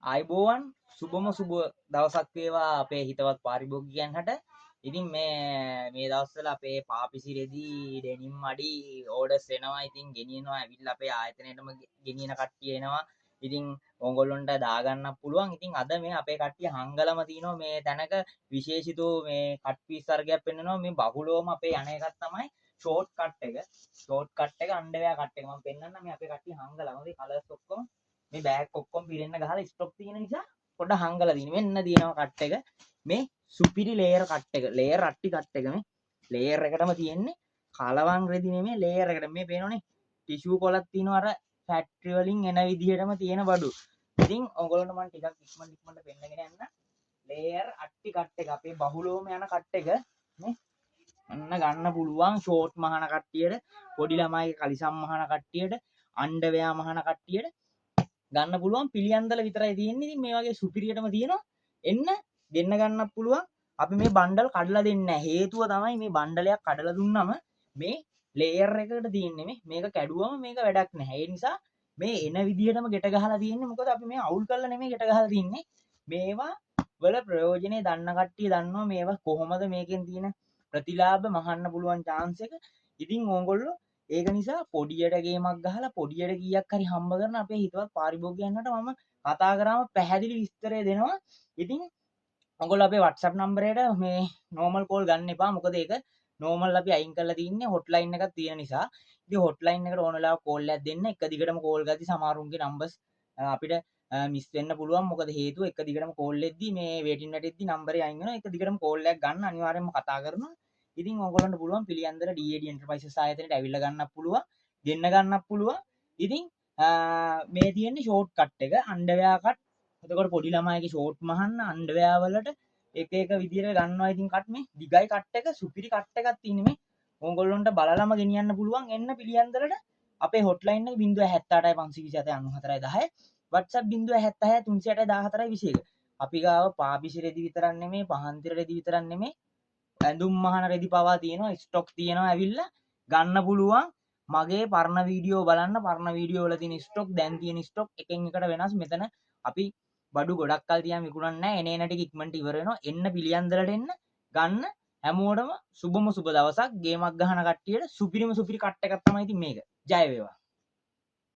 ආයිබෝවන් සුබම සුබ දවසක් වේවා අපේ හිතවත් පාරිභෝගිකයන්ට. ඉතින් මේ දවස්වල අපේ පාපිසි රෙදි ඩෙනිම් මඩි ඕඩර්ස් එනවා. ඉතින් ගෙනියනවා ඇවිල්ලා අපේ ආයතනයටම ගෙනියන කට්ටිය එනවා. ඉතින් ඕගොල්ලොන්ට දාගන්න පුළුවන්. ඉතින් අද මේ අපේ කට්ටිය හංගලම තිනවා මේ තැනක විශේෂිතෝ මේ කට් පීස් වර්ගයක් පෙන්වනවා. මේ බහුලවම අපේ යන එකක් තමයි ෂෝට් කට් එක. ෂෝට් කට් එක අන්ඩර්වෙයා කට් එක මම පෙන්නන්න මේ අපේ කට්ටිය හංගලම. මේ කලර්ස් ඔක්කොම මේ බෑග් ඔක්කොම පිරෙන්න ගහලා ස්ටොක් තියෙන නිසා පොඩ්ඩ හංගලා දින මෙන්න දිනනවා කට් එක මේ සුපිරි ලේයර් කට් එක ලේයර් අට්ටි කට් එක මේ ලේයර් එකටම තියෙන්නේ කලවම් රෙදි නෙමෙයි ලේයර් එකට මේ පේනවනේ ටිෂු කොලක් තියෙනවා අර ෆැක්ටරි වලින් එන විදිහටම තියෙන බඩු. ඉතින් ඔයගොල්ලන්ට මම ටිකක් ඉක්මනට පෙන්නගෙන යන්න ලේයර් අට්ටි කට් එක අපේ බහුලවම යන කට් එක මේ අන්න ගන්න පුළුවන් ෂෝට් මහන කට්ටියට පොඩි ළමයිගේ කලිසම් මහන කට්ටියට අන්ඩර්වෙයා මහන කට්ටියට ගන්න පුළුවන් පිළියන්දල විතරයි තියෙන්නේ. ඉතින් මේ වගේ සුපිරියටම තියෙනවා. එන්න දෙන්න ගන්නත් පුළුවන්. අපි මේ බණ්ඩල් කඩලා දෙන්නේ නැහැ. හේතුව තමයි මේ බණ්ඩලයක් කඩලා දුන්නම මේ ලේයර් එකකට තියෙන්නේ මේක කැඩුවම මේක වැඩක් නැහැ. ඒ නිසා මේ එන විදිහටම ගෙට ගහලා තියෙන්නේ. මොකද අපි මේ අවුල් කරලා නෙමෙයි ගෙට ගහලා තින්නේ. මේවා වල ප්‍රයෝජනේ දන්න කට්ටිය දන්නවා මේවා කොහොමද මේකෙන් තියෙන ප්‍රතිලාභ මහන්න පුළුවන් chance එක. ඉතින් ඕගොල්ලෝ ඒක නිසා පොඩියට ගේමක් ගහලා පොඩියට කීයක් හරි හම්බ කරන අපේ හිතවත් පාරිභෝගිකයන්ට මම කතා කරාම පැහැදිලි විස්තරය දෙනවා. ඉතින් ඔයගොල්ලෝ අපේ WhatsApp නම්බරයට මේ normal call ගන්න එපා. මොකද ඒක normal අපි අයින් කරලා තින්නේ hotline එකක් තියෙන නිසා. ඉතින් hotline එකට ඕන වෙලාවක call එකක් දෙන්න. එක දිගටම call ගද්දි සමහරුන්ගේ numbers අපිට මිස් වෙන්න පුළුවන්. මොකද හේතුව එක දිගටම call එද්දි මේ waiting වැඩෙද්දි නම්බරේ අයින් වෙනවා. එක දිගටම call එකක් ගන්න අනිවාර්යයෙන්ම කතා කරනවා. ඉතින් ඕගොල්ලන්ට පුළුවන් පිළියන්දල DAD Enterprises ආයතනයට ඇවිල්ලා ගන්නත් පුළුවන් දෙන්න ගන්නත් පුළුවන්. ඉතින් මේ තියෙන්නේ ෂෝට් කට් එක අන්ඩර්වෙයා කට්. එතකොට පොඩි ළමයිගේ ෂෝට් මහන්න අන්ඩර්වෙයා වලට එක එක විදිහට ගන්නවා. ඉතින් කට් මේ දිගයි කට් එක සුපිරි කට් එකක් තියෙන්නේ මේ. ඕගොල්ලොන්ට බලලම ගෙනියන්න පුළුවන්. එන්න පිළියන්දලට අපේ හොට්ලයින් එක 078 527 94 10 WhatsApp 076 308 14 21. අපි ගාව පාපිසි රෙදි විතරක් නෙමෙයි පහන්තිර රෙදි විතරක් නෙමෙයි ඇඳුම් මහන රෙදි පවා තියෙනවා ස්ටොක් තියෙනවා ඇවිල්ලා ගන්න පුළුවන්. මගේ පරණ වීඩියෝ බලන්න පරණ වීඩියෝ වල තියෙන ස්ටොක් දැන් තියෙන ස්ටොක් එකෙන් එකට වෙනස්. මෙතන අපි බඩු ගොඩක් කල් තියාම විකුණන්නේ නැහැ. එන ටික ඉක්මනට ඉවර වෙනවා. එන්න පිළියන්දලට එන්න ගන්න හැමෝටම සුබම සුබ දවසක්. ගේමක් ගහන කට්ටියට සුපිරිම සුපිරි කට් එකක් තමයි ඉතින් මේක. ජය වේවා.